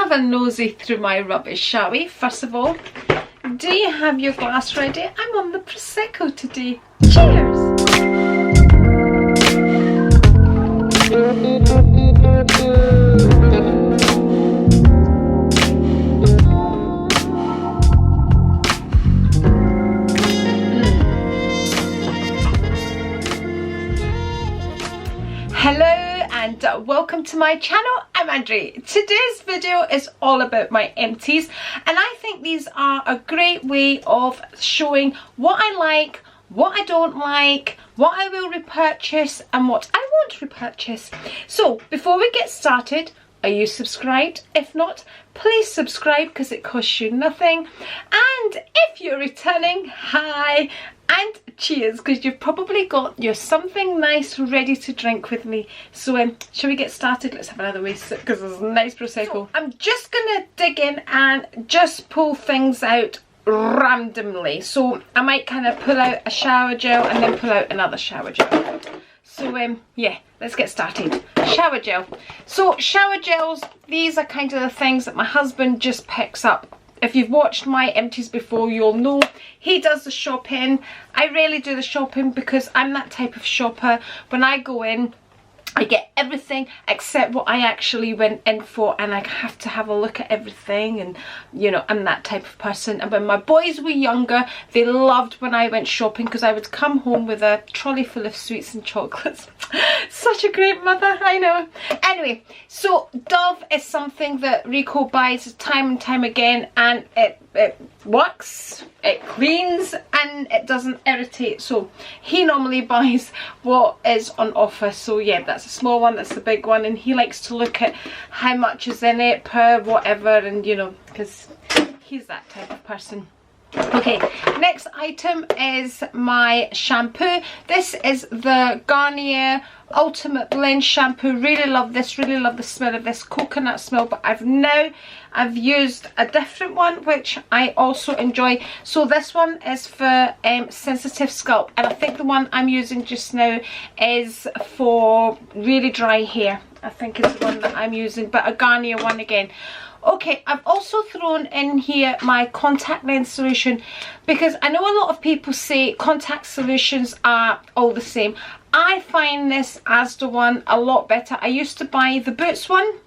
have a nosy through my rubbish, shall we? First of all, do you have your glass ready? I'm on the Prosecco today. Cheers! Hello and welcome to my channel. I'm Andri. Today's video is all about my empties, and I think these are a great way of showing what I like, what I don't like, what I will repurchase and what I won't repurchase. So before we get started, are you subscribed? If not, please subscribe because it costs you nothing. And if you're returning, hi and cheers, because you've probably got your something nice ready to drink with me. So shall we get started? Let's have another wee sip because there's a nice Prosecco. So, I'm just gonna dig in and just pull things out randomly. So I might kind of pull out a shower gel and then pull out another shower gel. So yeah, let's get started. Shower gel. So shower gels, these are kind of the things that my husband just picks up. If you've watched my empties before, you'll know he does the shopping. I rarely do the shopping because I'm that type of shopper. When I go in, I get everything except what I actually went in for, and I have to have a look at everything, and you know, I'm that type of person. And when my boys were younger, they loved when I went shopping because I would come home with a trolley full of sweets and chocolates. Such a great mother, I know. Anyway, so Dove is something that Rico buys time and time again, and it works, it cleans, and it doesn't irritate. So he normally buys what is on offer. So yeah, that's a small one, that's the big one, and he likes to look at how much is in it per whatever, and you know, because he's that type of person. Okay, next item is my shampoo. This is the Garnier Ultimate Blend shampoo. Really love this, really love the smell of this coconut smell, but I've used a different one which I also enjoy. So this one is for sensitive scalp, and I think the one I'm using just now is for really dry hair. I think it's the one that I'm using, but a Garnier one again. Okay, I've also thrown in here my contact lens solution because I know a lot of people say contact solutions are all the same. I find this Asda one a lot better. I used to buy the Boots one,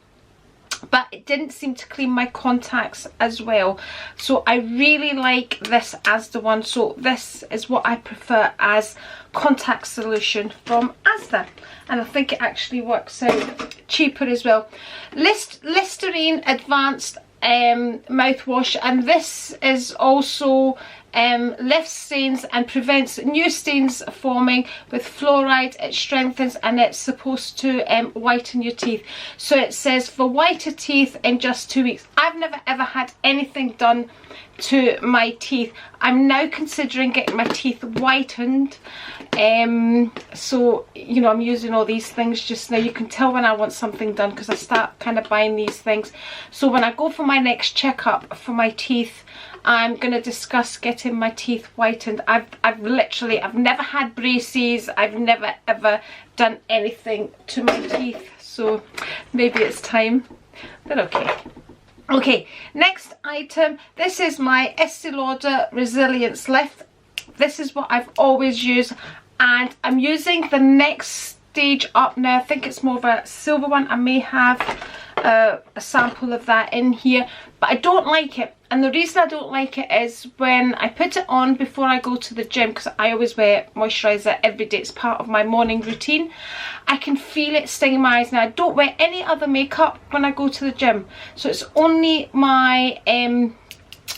but it didn't seem to clean my contacts as well. So I really like this Asda one. So this is what I prefer as contact solution from Asda, and I think it actually works out cheaper as well. Listerine Advanced mouthwash, and this is also lifts stains and prevents new stains forming with fluoride. It strengthens, and it's supposed to whiten your teeth. So it says for whiter teeth in just 2 weeks. I've never ever had anything done to my teeth. I'm now considering getting my teeth whitened. So you know, I'm using all these things just now. You can tell when I want something done because I start kind of buying these things. So when I go for my next checkup for my teeth, I'm going to discuss getting my teeth whitened. I've never had braces. I've never ever done anything to my teeth, so maybe it's time, but okay. Okay, next item. This is my Estee Lauder Resilience Lift. This is what I've always used, and I'm using the next stage up now. I think it's more of a silver one. I may have a sample of that in here, but I don't like it. And the reason I don't like it is when I put it on before I go to the gym, because I always wear moisturiser every day. It's part of my morning routine. I can feel it stinging my eyes. Now, I don't wear any other makeup when I go to the gym, so it's only my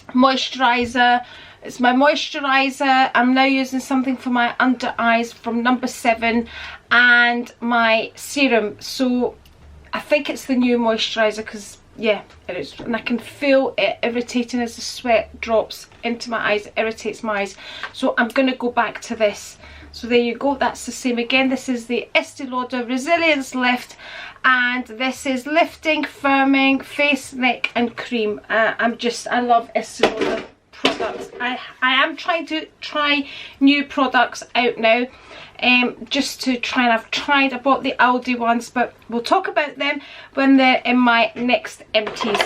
moisturiser. It's my moisturiser. I'm now using something for my under eyes from No. 7, and my serum. So I think it's the new moisturiser because yeah, it is, and I can feel it irritating as the sweat drops into my eyes. It irritates my eyes, so I'm going to go back to this. So there you go, that's the same again. This is the Estee Lauder Resilience Lift, and this is lifting, firming, face, neck and cream. I love Estee Lauder products. I am trying to try new products out now, just to try, and I bought the Aldi ones, but we'll talk about them when they're in my next empties.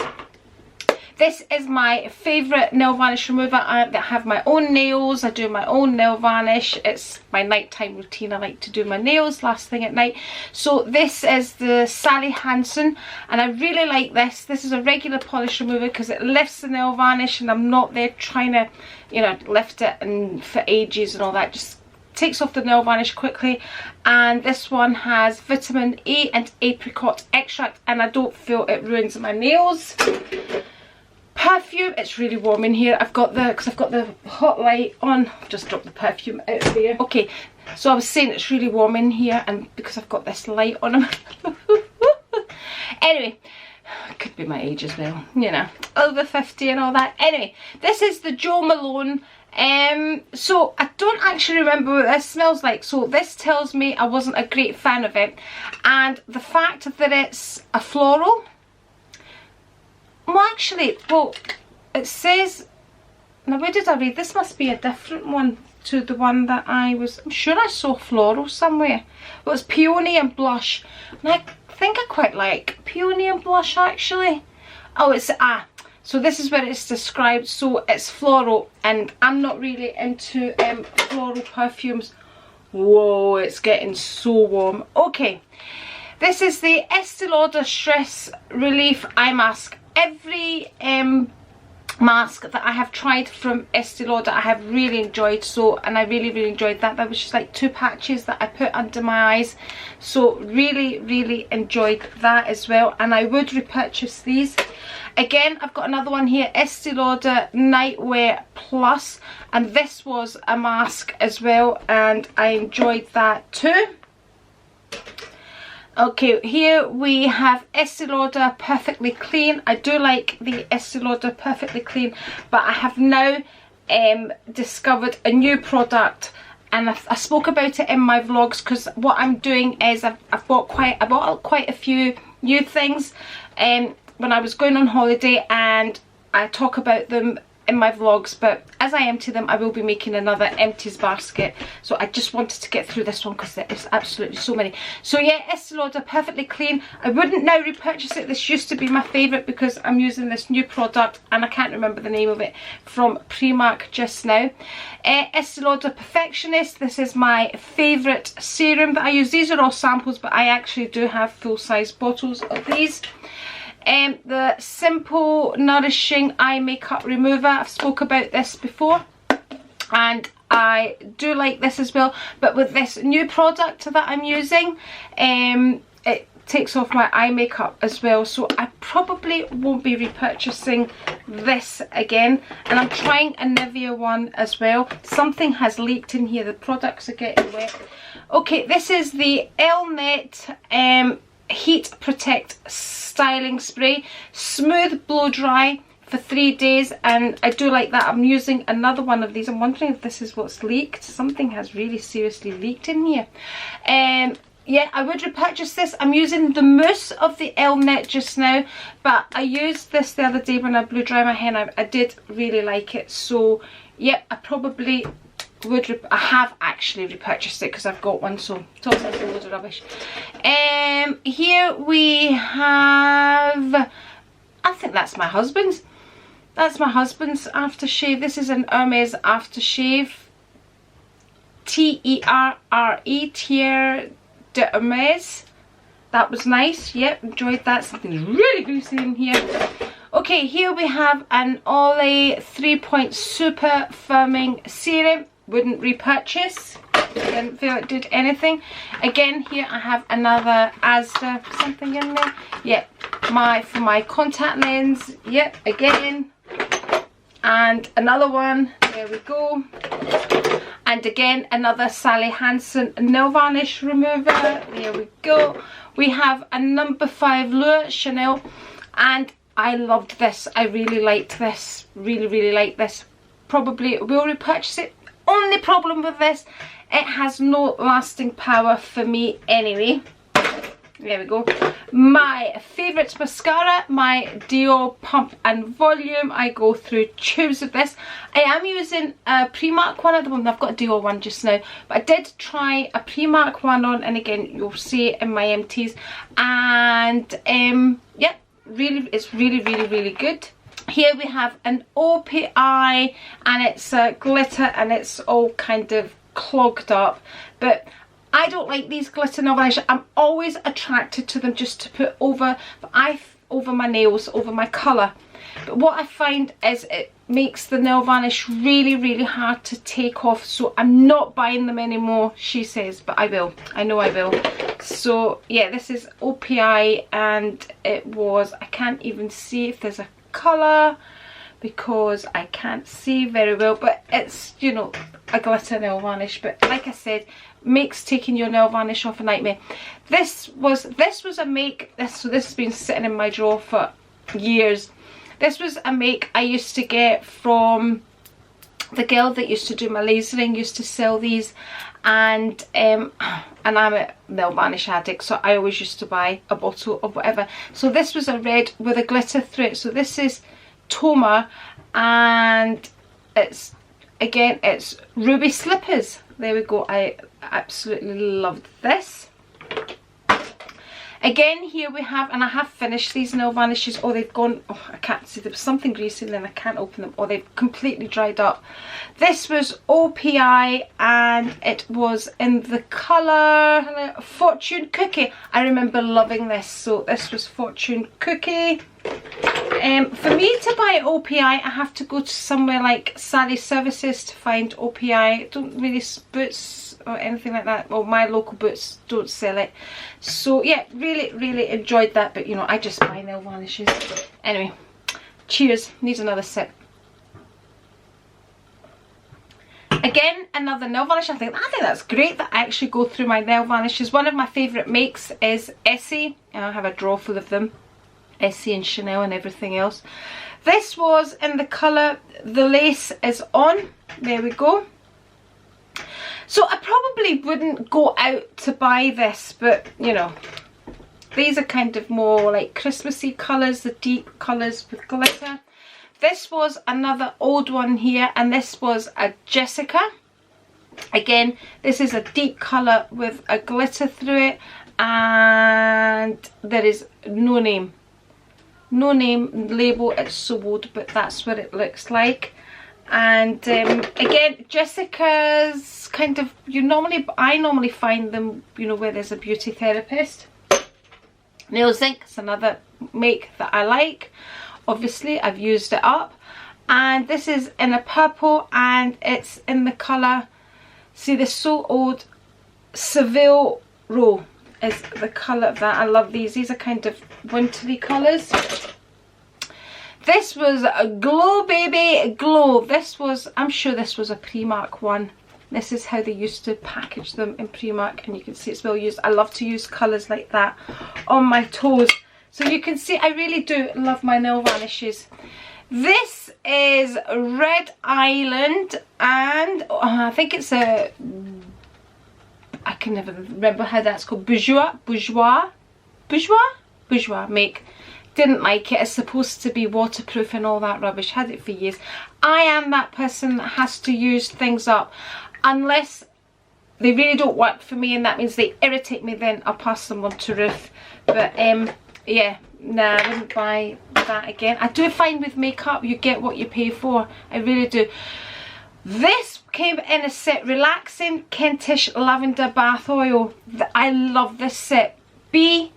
This is my favourite nail varnish remover. I have my own nails, I do my own nail varnish. It's my nighttime routine. I like to do my nails last thing at night. So this is the Sally Hansen, and I really like this. This is a regular polish remover because it lifts the nail varnish, and I'm not there trying to, you know, lift it and for ages and all that. Just takes off the nail varnish quickly. And this one has vitamin A and apricot extract, and I don't feel it ruins my nails. Perfume, it's really warm in here. I've got the hot light on. I've just dropped the perfume out of there. Okay, so I was saying it's really warm in here, and because I've got this light on. Anyway, it could be my age as well, you know, over 50 and all that. Anyway, this is the Jo Malone. So I don't actually remember what this smells like, so this tells me I wasn't a great fan of it. And the fact that it's a floral, well actually, well, it says, now where did I read? This must be a different one to the one that I'm sure I saw floral somewhere. Well, it's peony and blush, and I think I quite like peony and blush actually. Oh, it's so this is where it's described, so it's floral, and I'm not really into floral perfumes. Whoa, it's getting so warm. Okay, this is the Estee Lauder Stress Relief Eye Mask. Every mask that I have tried from Estee Lauder I have really enjoyed, so, and I really enjoyed that. That was just like 2 patches that I put under my eyes, so really enjoyed that as well, and I would repurchase these. Again, I've got another one here, Estee Lauder Nightwear Plus, and this was a mask as well, and I enjoyed that too. Okay, here we have Estee Lauder Perfectly Clean. I do like the Estee Lauder Perfectly Clean, but I have now discovered a new product, and I spoke about it in my vlogs, because what I'm doing is I bought quite a few new things when I was going on holiday, and I talk about them in my vlogs, but as I empty them I will be making another empties basket, so I just wanted to get through this one because there is absolutely so many. So yeah, Estee Lauder Perfectly Clean. I wouldn't now repurchase it. This used to be my favourite because I'm using this new product, and I can't remember the name of it, from Primark just now. Estee Lauder Perfectionist. This is my favourite serum that I use. These are all samples, but I actually do have full-size bottles of these. The Simple Nourishing Eye Makeup Remover. I've spoke about this before, and I do like this as well, but with this new product that I'm using, it takes off my eye makeup as well, so I probably won't be repurchasing this again. And I'm trying a Nivea one as well. Something has leaked in here, the products are getting wet. Okay, this is the Elnet Heat Protect Styling Spray, smooth blow dry for 3 days, and I do like that. I'm using another one of these. I'm wondering if this is what's leaked. Something has really seriously leaked in here. Yeah, I would repurchase this. I'm using the mousse of the Elnet just now, but I used this the other day when I blew dry my hair, and I did really like it. So yeah, I probably would. I have actually repurchased it because I've got one, so it's all a load of rubbish. Here we have, I think that's my husband's. That's my husband's aftershave. This is an Hermes aftershave. T-E-R-R-E, Tier de Hermes. That was nice. Yep, enjoyed that. Something's really greasy in here. Okay, here we have an Olay 3-point Super Firming Serum. Wouldn't repurchase. Didn't feel it did anything. Again, here I have another Asda something in there. Yep, for my contact lens. Yep, again. And another one. There we go. And again, another Sally Hansen nail varnish remover. There we go. We have a number 5 Lure Chanel, and I loved this. I really liked this. Really liked this. Probably will repurchase it. Only problem with this, it has no lasting power for me anyway. There we go. My favourite mascara, my Dior Pump and Volume. I go through tubes of this. I am using a Primark one at the moment. I've got a Dior one just now, but I did try a Primark one on, and again you'll see it in my empties, and yeah, really, it's really good. Here we have an OPI, and it's glitter, and it's all kind of clogged up, but I don't like these glitter nail varnish. I'm always attracted to them just to put over my nails, over my colour. But what I find is it makes the nail varnish really, really hard to take off, so I'm not buying them anymore, she says, but I will. I know I will. So yeah, this is OPI, and it was, I can't even see if there's a colour because I can't see very well, but it's, you know, a glitter nail varnish. But like I said, makes taking your nail varnish off a nightmare. This was a make, so this has been sitting in my drawer for years. This was a make I used to get from the girl that used to do my lasering, used to sell these, and I'm a nail varnish addict, so I always used to buy a bottle of whatever. So this was a red with a glitter through it. So this is Toma, and it's, again, it's Ruby Slippers. There we go. I absolutely loved this. Again, here we have, and I have finished these nail varnishes. Oh, they've gone, oh, I can't see, there was something greasy and then I can't open them. Oh, they've completely dried up. This was OPI, and it was in the colour Fortune Cookie. I remember loving this, so this was Fortune Cookie. For me to buy OPI, I have to go to somewhere like Sally Services to find OPI. I don't really, Boots or anything like that, well, my local Boots don't sell it. So yeah, really enjoyed that, but you know, I just buy nail varnishes. Anyway, cheers, need another sip. Again, another nail varnish. I think that's great that I actually go through my nail varnishes. One of my favourite makes is Essie, and I have a drawer full of them. Essie and Chanel and everything else. This was in the colour The Lace Is On. There we go. So I probably wouldn't go out to buy this, but you know, these are kind of more like Christmassy colours, the deep colours with glitter. This was another old one here, and this was a Jessica. Again, this is a deep colour with a glitter through it, and there is no name label. It's so old, but that's what it looks like. And again, Jessica's kind of, I normally find them, you know, where there's a beauty therapist. Nail Zinc is another make that I like. Obviously I've used it up, and this is in a purple, and it's in the colour, see, they're so old, Seville Row is the colour of that. I love these are kind of wintry colours. This was a Glow Baby Glow. This was, I'm sure this was a Primark one. This is how they used to package them in Primark, and you can see it's well used. I love to use colours like that on my toes. So you can see I really do love my nail varnishes. This is Red Island, and I think it's a, I can never remember how that's called, Bourgeois make. Didn't like it. It's supposed to be waterproof and all that rubbish. Had it for years. I am that person that has to use things up unless they really don't work for me, and that means they irritate me, then I'll pass them on to Ruth. But yeah, nah, I wouldn't buy that again. I do find with makeup you get what you pay for. I really do. This came in a set, Relaxing Kentish Lavender Bath Oil. I love this set. B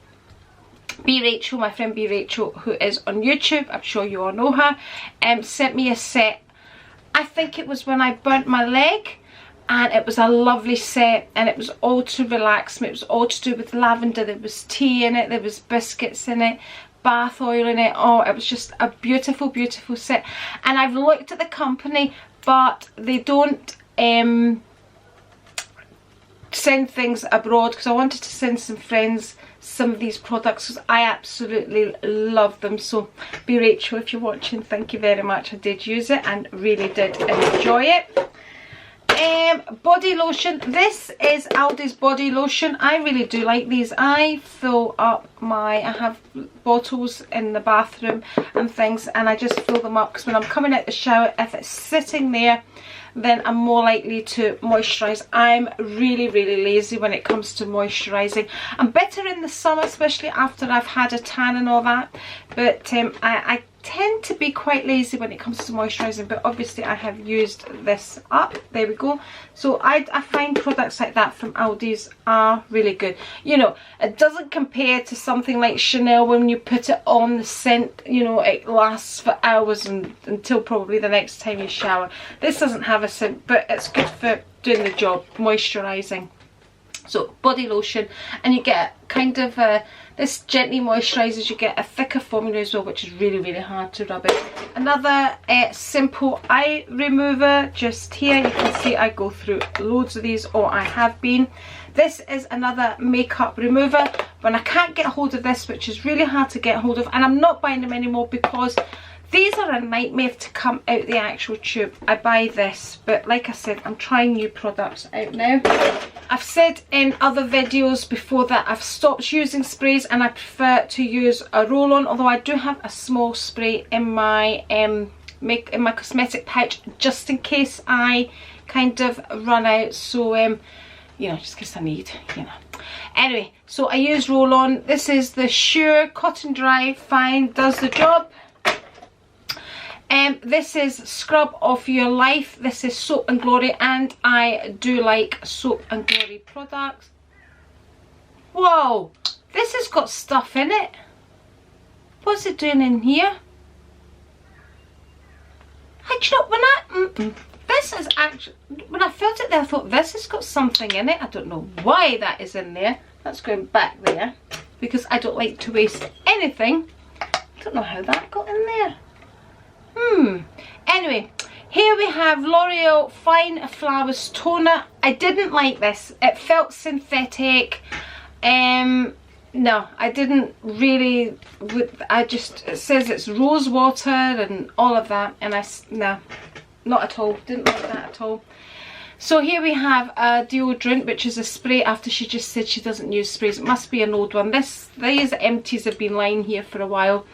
Rachel, my friend B Rachel, who is on YouTube, I'm sure you all know her, sent me a set. I think it was when I burnt my leg, and it was a lovely set, and it was all to relax me. It was all to do with lavender. There was tea in it, there was biscuits in it, bath oil in it. Oh, it was just a beautiful set. And I've looked at the company, but they don't send things abroad, because I wanted to send some friends some of these products because I absolutely love them. So B Rachel, if you're watching, thank you very much. I did use it and really did enjoy it. Body lotion. This is Aldi's body lotion. I really do like these. I fill up I have bottles in the bathroom and things, and I just fill them up because when I'm coming out the shower, if it's sitting there, then I'm more likely to moisturise. I'm really lazy when it comes to moisturising. I'm better in the summer, especially after I've had a tan and all that, but I tend to be quite lazy when it comes to moisturising, but obviously I have used this up. There we go. So I find products like that from Aldi's are really good. You know, it doesn't compare to something like Chanel. When you put it on, the scent, you know, it lasts for hours and until probably the next time you shower. This doesn't have a scent, but it's good for doing the job, moisturising. So body lotion, and you get kind of this gently moisturises. You get a thicker formula as well, which is really, really hard to rub in. Another simple eye remover just here. You can see I go through loads of these, or I have been. This is another makeup remover. When I can't get hold of this, which is really hard to get hold of, and I'm not buying them anymore because these are a nightmare to come out the actual tube. I buy this, but like I said, I'm trying new products out now. I've said in other videos before that I've stopped using sprays and I prefer to use a roll-on, although I do have a small spray in my cosmetic pouch just in case I kind of run out. So you know, just in case I need, you know. Anyway, so I use roll-on. This is the Sure Cotton Dry Fine, does the job. This is Scrub of Your Life. This is Soap and Glory, and I do like Soap and Glory products. Whoa, this has got stuff in it. What's it doing in here? Actually, this is actually, when I felt it there, I thought this has got something in it. I don't know why that is in there. That's going back there because I don't like to waste anything. I don't know how that got in there. Anyway, here we have L'Oreal Fine Flawless Toner. I didn't like this. It felt synthetic. No, I didn't really. It says it's rose water and all of that, and no, not at all. Didn't like that at all. So here we have a deodorant, which is a spray after she just said she doesn't use sprays. It must be an old one. These Empties have been lying here for a while.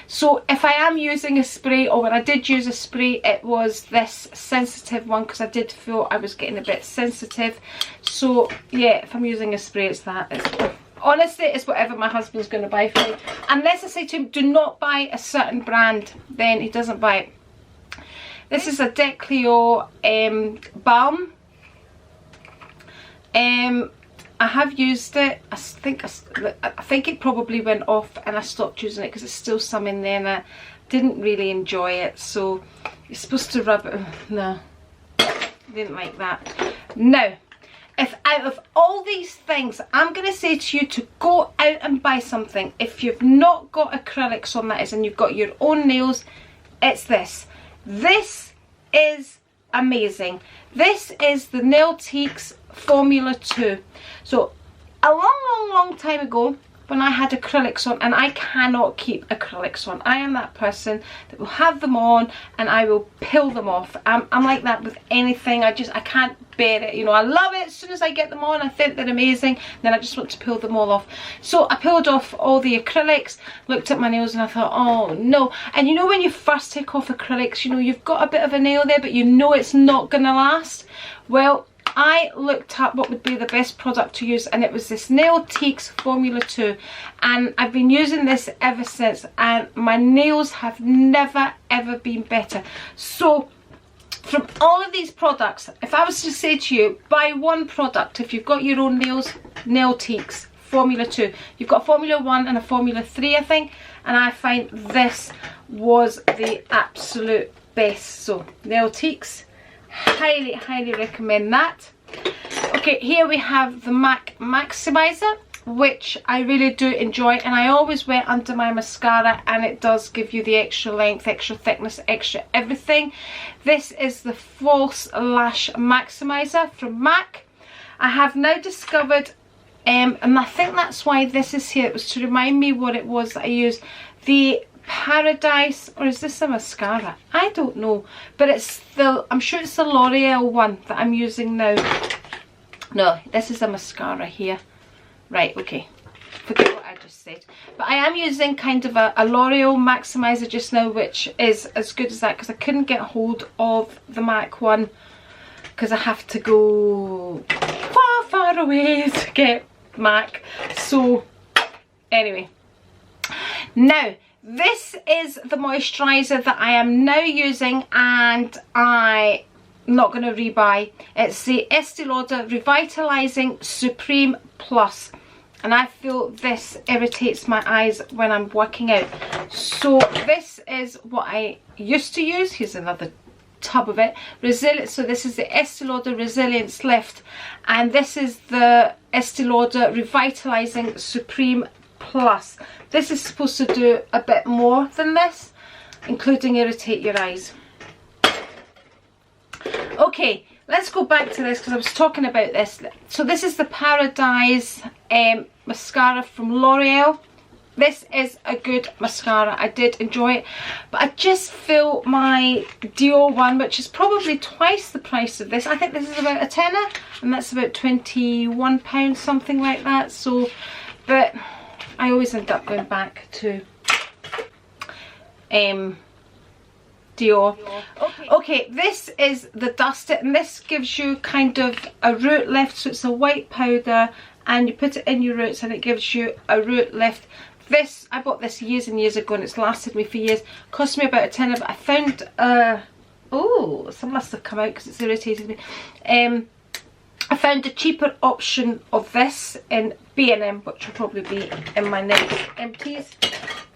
So if I am using a spray, or when I did use a spray, it was this sensitive one because I did feel I was getting a bit sensitive. So yeah, if I'm using a spray, it's that. Honestly, it's whatever my husband's going to buy for me. Unless I say to him, do not buy a certain brand, then he doesn't buy it. This is a Decleo balm. I have used it. I think it probably went off and I stopped using it because there's still some in there and I didn't really enjoy it. So you're supposed to rub it. No, didn't like that. Now, if out of all these things, I'm going to say to you to go out and buy something. If you've not got acrylics on, that is, and you've got your own nails, it's this. This is amazing. This is the Nail Teaks Formula 2. So a long time ago, when I had acrylics on, and I cannot keep acrylics on. I am that person that will have them on and I will peel them off. I'm like that with anything. I can't bear it. You know, I love it as soon as I get them on. I think they're amazing. Then I just want to peel them all off. So I peeled off all the acrylics, looked at my nails and I thought, oh no. And you know when you first take off acrylics, you know, you've got a bit of a nail there, but you know it's not going to last. Well, I looked up what would be the best product to use, and it was this Nail Teaks Formula 2, and I've been using this ever since, and my nails have never ever been better. So from all of these products, if I was to say to you, buy one product, if you've got your own nails, Nail Teaks Formula 2. You've got Formula 1 and a Formula 3, I think, and I find this was the absolute best. So Nail Teaks, highly recommend that. Okay, here we have the MAC Maximizer, which I really do enjoy, and I always wear under my mascara, and it does give you the extra length, extra thickness, extra everything. This is the False Lash Maximizer from MAC. I have now discovered, and I think that's why this is here, it was to remind me what it was that I used, the Paradise, or is this a mascara? I don't know, but it's the, I'm sure it's the L'Oreal one that I'm using now. No, this is a mascara here. Right, okay, forget what I just said. But I am using kind of a L'Oreal Maximizer just now, which is as good as that, because I couldn't get hold of the MAC one because I have to go far away to get MAC. So anyway, now this is the moisturiser that I am now using, and I'm not going to rebuy. It's the Estee Lauder Revitalizing Supreme Plus, and I feel this irritates my eyes when I'm working out. So this is what I used to use. Here's another tub of it. So this is the Estee Lauder Resilience Lift, and this is the Estee Lauder Revitalizing Supreme Plus. This is supposed to do a bit more than this, including irritate your eyes. Okay, let's go back to this because I was talking about this. So this is the Paradise mascara from L'Oreal. This is a good mascara. I did enjoy it, but I just feel my Dior one, which is probably twice the price of this. I think this is about a tenner, and that's about £21, something like that. So, but I always end up going back to Dior. Okay, this is the Dust It, and this gives you kind of a root lift. So it's a white powder, and you put it in your roots, and it gives you a root lift. This, I bought this years and years ago, and it's lasted me for years. Cost me about a tenner, but I found oh, some must have come out because it's irritated me. I found a cheaper option of this in B&M, which will probably be in my next Empties.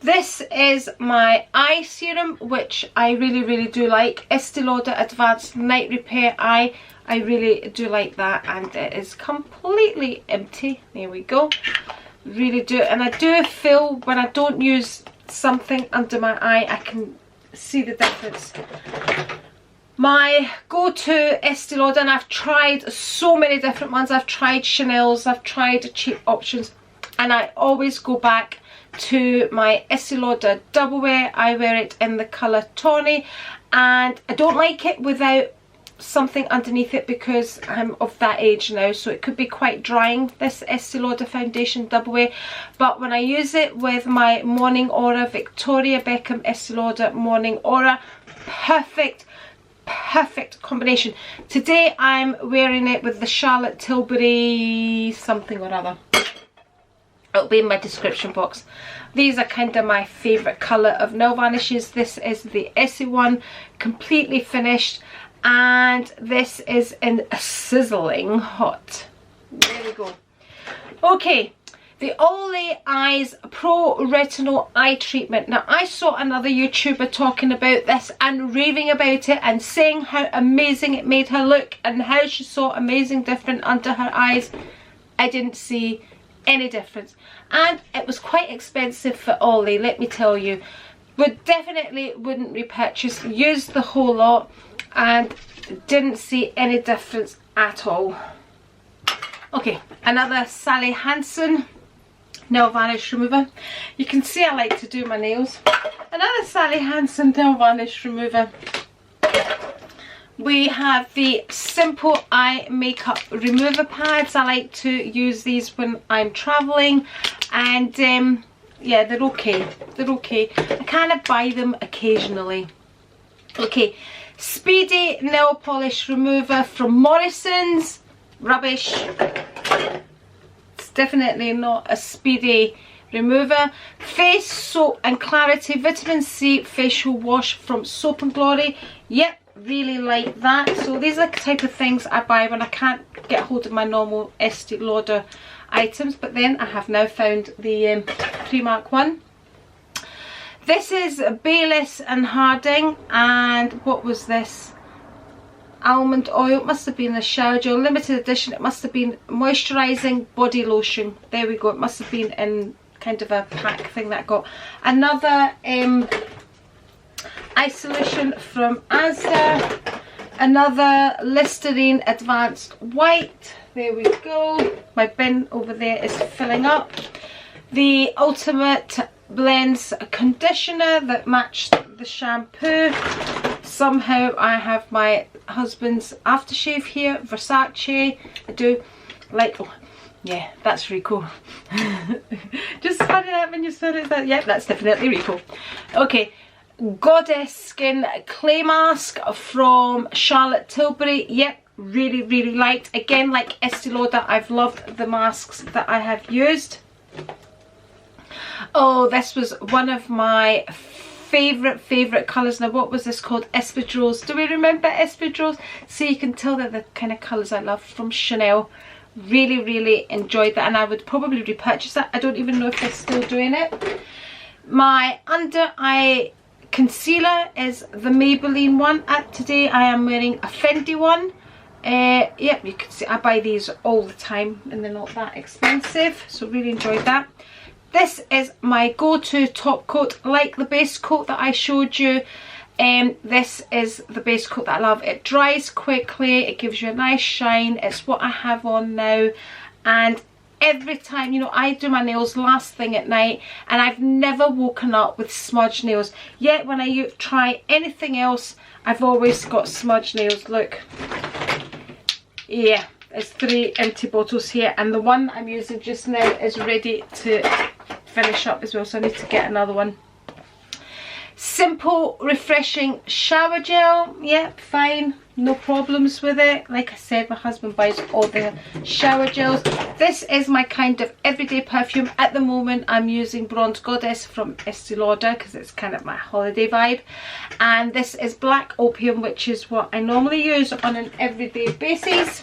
This is my eye serum, which I really do like. Estee Lauder Advanced Night Repair Eye. I really do like that, and it is completely empty. There we go. Really do. And I do feel when I don't use something under my eye, I can see the difference. My go-to Estee Lauder, and I've tried so many different ones. I've tried Chanel's, I've tried cheap options, and I always go back to my Estee Lauder Double Wear. I wear it in the colour Tawny, and I don't like it without something underneath it because I'm of that age now, so it could be quite drying, this Estee Lauder foundation Double Wear. But when I use it with my Morning Aura Victoria Beckham Estee Lauder Morning Aura, perfect combination. Today I'm wearing it with the Charlotte Tilbury something or other. It'll be in my description box. These are kind of my favourite colour of nail varnishes. This is the Essie one, completely finished, and this is in a sizzling hot. There we go. Okay, the Olay Eyes Pro Retinol Eye Treatment. Now, I saw another YouTuber talking about this and raving about it and saying how amazing it made her look and how she saw amazing difference under her eyes. I didn't see any difference, and it was quite expensive for Olay, let me tell you. But definitely wouldn't repurchase. Used the whole lot and didn't see any difference at all. Okay, another Sally Hansen nail varnish remover. You can see I like to do my nails. Another Sally Hansen nail varnish remover. We have the Simple Eye Makeup Remover Pads. I like to use these when I'm travelling, and yeah, they're okay. They're okay. I kind of buy them occasionally. Okay, Speedy Nail Polish Remover from Morrison's. Rubbish. It's definitely not a speedy remover. Face Soap and Clarity Vitamin C Facial Wash from Soap and Glory. Yep. Really like that. So these are the type of things I buy when I can't get hold of my normal Estee Lauder items, but then I have now found the Primark one. This is Bayliss and Harding, and what was this? Almond oil. It must have been a shower gel, limited edition. It must have been moisturising body lotion. There we go. It must have been in kind of a pack thing that I got. Another eye solution from Asda, another Listerine Advanced White. There we go. My bin over there is filling up. The Ultimate Blends Conditioner that matched the shampoo. Somehow I have my husband's aftershave here, Versace. I do like, oh yeah, that's Rico. Just funny that when you said it, that, yep, that's definitely Rico. Okay. Goddess Skin Clay Mask from Charlotte Tilbury. Yep, really liked. Again, like Estee Lauder, I've loved the masks that I have used. Oh, this was one of my favourite colours. Now, what was this called? Espadrilles. Do we remember Espadrilles? So you can tell they're the kind of colours I love from Chanel. Really enjoyed that, and I would probably repurchase that. I don't even know if they're still doing it. My under eye concealer is the Maybelline one. Today I am wearing a Fenty one. Yep, you can see I buy these all the time and they're not that expensive, so really enjoyed that. This is my go-to top coat, like the base coat that I showed you. This is the base coat that I love. It dries quickly, it gives you a nice shine. It's what I have on now, and every time, you know, I do my nails last thing at night and I've never woken up with smudged nails. Yet when I try anything else, I've always got smudged nails. Look, yeah, there's 3 empty bottles here, and the one I'm using just now is ready to finish up as well, so I need to get another one. Simple, refreshing shower gel. Yep, fine, no problems with it. Like I said, my husband buys all the shower gels. This is my kind of everyday perfume. At the moment, I'm using Bronze Goddess from Estee Lauder because it's kind of my holiday vibe. And this is Black Opium, which is what I normally use on an everyday basis.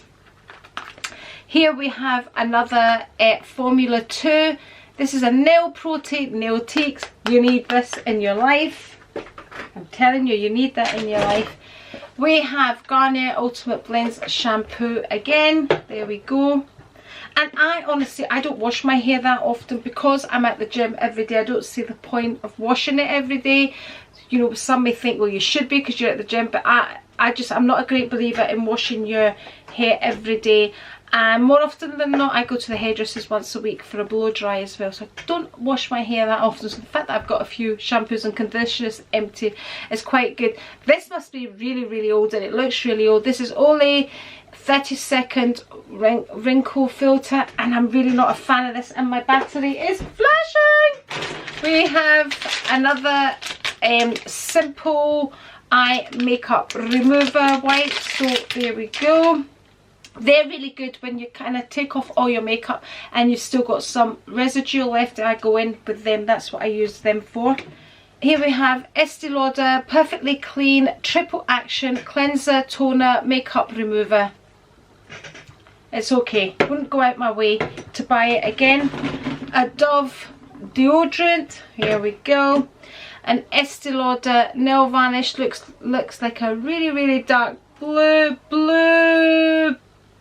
Here we have another Formula 2. This is a nail protein, nail teaks. You need this in your life. I'm telling you, you need that in your life. We have Garnier Ultimate Blends shampoo again. There we go. And I honestly, I don't wash my hair that often because I'm at the gym every day. I don't see the point of washing it every day. You know, some may think, well, you should be because you're at the gym, but I'm not a great believer in washing your hair every day. And more often than not, I go to the hairdressers once a week for a blow dry as well. So I don't wash my hair that often. So the fact that I've got a few shampoos and conditioners empty is quite good. This must be really old, and it looks really old. This is only 30-second wrinkle filter, and I'm really not a fan of this, and my battery is flashing. We have another simple eye makeup remover wipe. So there we go. They're really good when you kind of take off all your makeup and you've still got some residue left. I go in with them, that's what I use them for. Here we have Estee Lauder Perfectly Clean Triple Action Cleanser Toner Makeup Remover. It's okay, wouldn't go out my way to buy it again. A Dove deodorant, here we go. An Estee Lauder Nail Varnish, looks like a really dark blue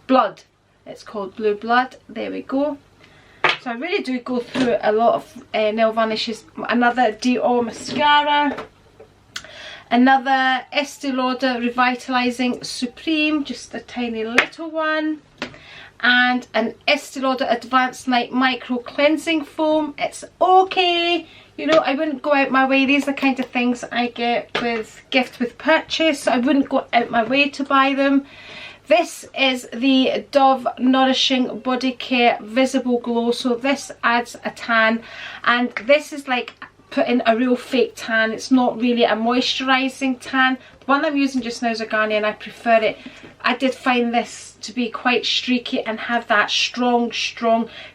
blood. It's called Blue Blood. There we go. So I really do go through a lot of nail varnishes. Another Dior mascara. Another Estee Lauder Revitalizing Supreme, just a tiny little one. And an Estee Lauder Advanced Night Micro Cleansing Foam. It's okay. You know, I wouldn't go out my way. These are the kind of things I get with gift with purchase. So I wouldn't go out my way to buy them. This is the Dove Nourishing Body Care Visible Glow. So this adds a tan, and this is like putting a real fake tan. It's not really a moisturising tan. The one I'm using just now is a Garnier and I prefer it. I did find this to be quite streaky and have that strong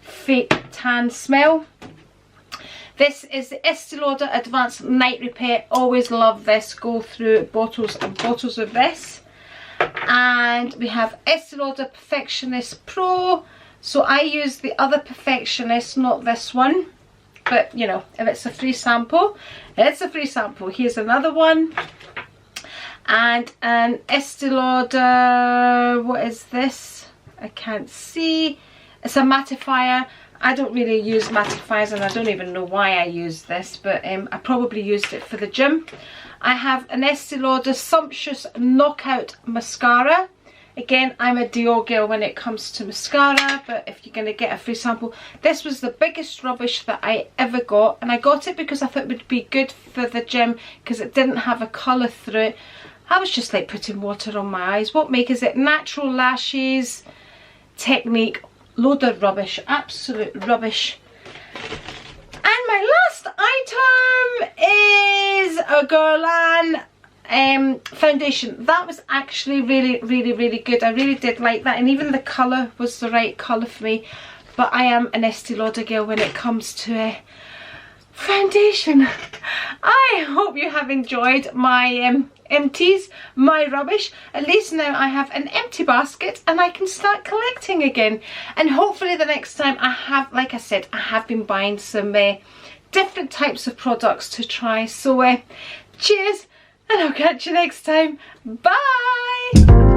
fake tan smell. This is the Estee Lauder Advanced Night Repair. Always love this. Go through bottles and bottles of this. And we have Estee Lauder Perfectionist Pro. So I use the other Perfectionist, not this one. But, you know, if it's a free sample, it's a free sample. Here's another one. And an Estee Lauder, what is this? I can't see. It's a mattifier. I don't really use mattifiers, and I don't even know why I use this, but I probably used it for the gym. I have an Estee Lauder Sumptuous Knockout Mascara. Again, I'm a Dior girl when it comes to mascara, but if you're going to get a free sample, this was the biggest rubbish that I ever got, and I got it because I thought it would be good for the gym because it didn't have a colour through it. I was just like putting water on my eyes. What make is it? Natural Lashes Technique. Load of rubbish, absolute rubbish. And my last item is a Guerlain foundation. That was actually really good. I really did like that, and even the colour was the right colour for me. But I am an Estee Lauder girl when it comes to foundation. I hope you have enjoyed my empties, my rubbish. At least now I have an empty basket and I can start collecting again. And hopefully the next time I have, like I said, I have been buying some different types of products to try. So cheers, and I'll catch you next time. Bye.